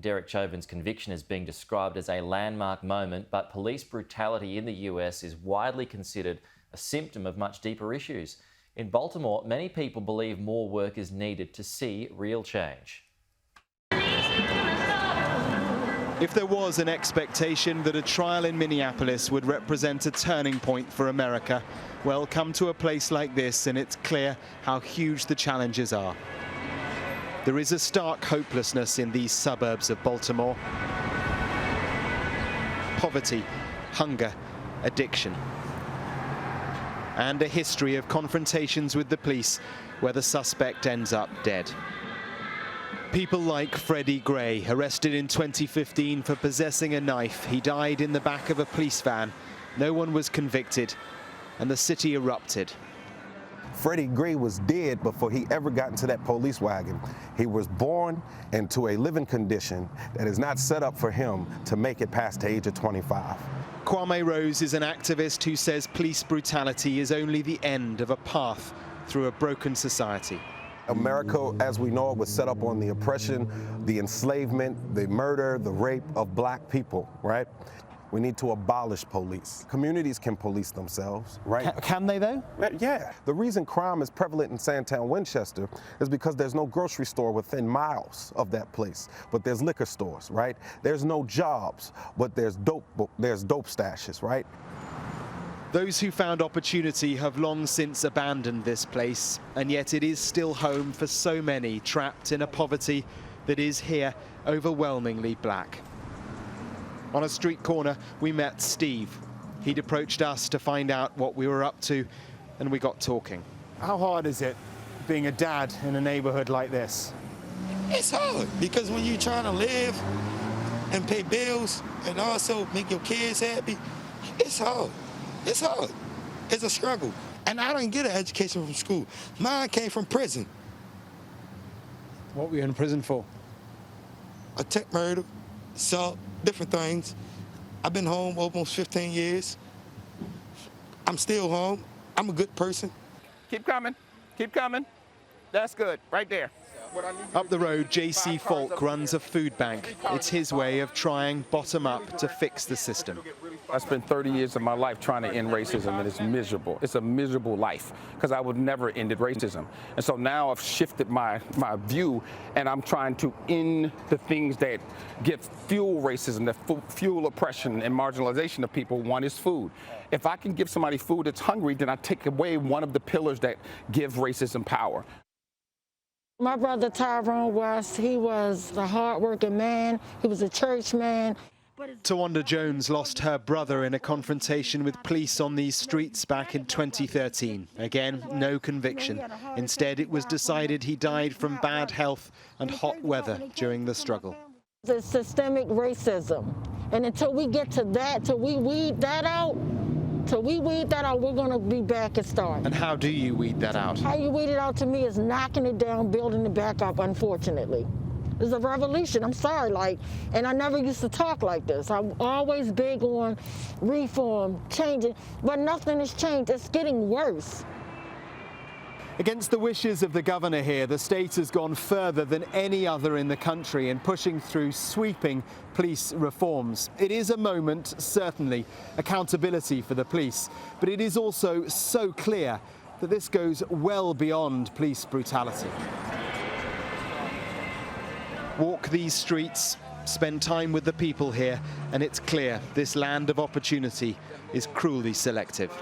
Derek Chauvin's conviction is being described as a landmark moment, but police brutality in the US is widely considered a symptom of much deeper issues. In Baltimore, many people believe more work is needed to see real change. If there was an expectation that a trial in Minneapolis would represent a turning point for America, well, come to a place like this and it's clear how huge the challenges are. There is a stark hopelessness in these suburbs of Baltimore. Poverty, hunger, addiction. And a history of confrontations with the police where the suspect ends up dead. People like Freddie Gray, arrested in 2015 for possessing a knife. He died in the back of a police van. No one was convicted, and the city erupted. Freddie Gray was dead before he ever got into that police wagon. He was born into a living condition that is not set up for him to make it past the age of 25. Kwame Rose is an activist who says police brutality is only the end of a path through a broken society. America, as we know it, was set up on the oppression, the enslavement, the murder, the rape of black people, right? We need to abolish police. Communities can police themselves, right? Can they, though? Yeah. The reason crime is prevalent in Sandtown, Winchester, is because there's no grocery store within miles of that place, but there's liquor stores, right? There's no jobs, but there's dope stashes, right? Those who found opportunity have long since abandoned this place, and yet it is still home for so many trapped in a poverty that is here overwhelmingly black. On a street corner, we met Steve. He'd approached us to find out what we were up to, and we got talking. How hard is it being a dad in a neighborhood like this? It's hard, because when you're trying to live and pay bills and also make your kids happy, it's hard. It's hard. It's a struggle. And I didn't get an education from school. Mine came from prison. What were you in prison for? Attempt murder, assault, different things. I've been home almost 15 years. I'm still home. I'm a good person. Keep coming. Keep coming. That's good. Right there. Up the road, J.C. Falk runs a food bank. It's his way of trying bottom up to fix the system. I spent 30 years of my life trying to end racism, and it's miserable. It's a miserable life, because I would never ended racism. And so now I've shifted my view, and I'm trying to end the things that fuel racism, that fuel oppression and marginalization of people. One is food. If I can give somebody food that's hungry, then I take away one of the pillars that give racism power. My brother Tyrone West, he was a hard-working man. He was a church man. Tawanda Jones lost her brother in a confrontation with police on these streets back in 2013. Again, no conviction. Instead, it was decided he died from bad health and hot weather during the struggle. It's systemic racism. And until we get to that, till we weed that out, we're going to be back and start. And how do you weed that out? How you weed it out to me is knocking it down, building it back up, unfortunately. It's a revolution, I'm sorry, and I never used to talk like this. I'm always big on reform, changing, but nothing has changed. It's getting worse. Against the wishes of the governor here, the state has gone further than any other in the country in pushing through sweeping police reforms. It is a moment, certainly, accountability for the police, but it is also so clear that this goes well beyond police brutality. Walk these streets, spend time with the people here, and it's clear this land of opportunity is cruelly selective.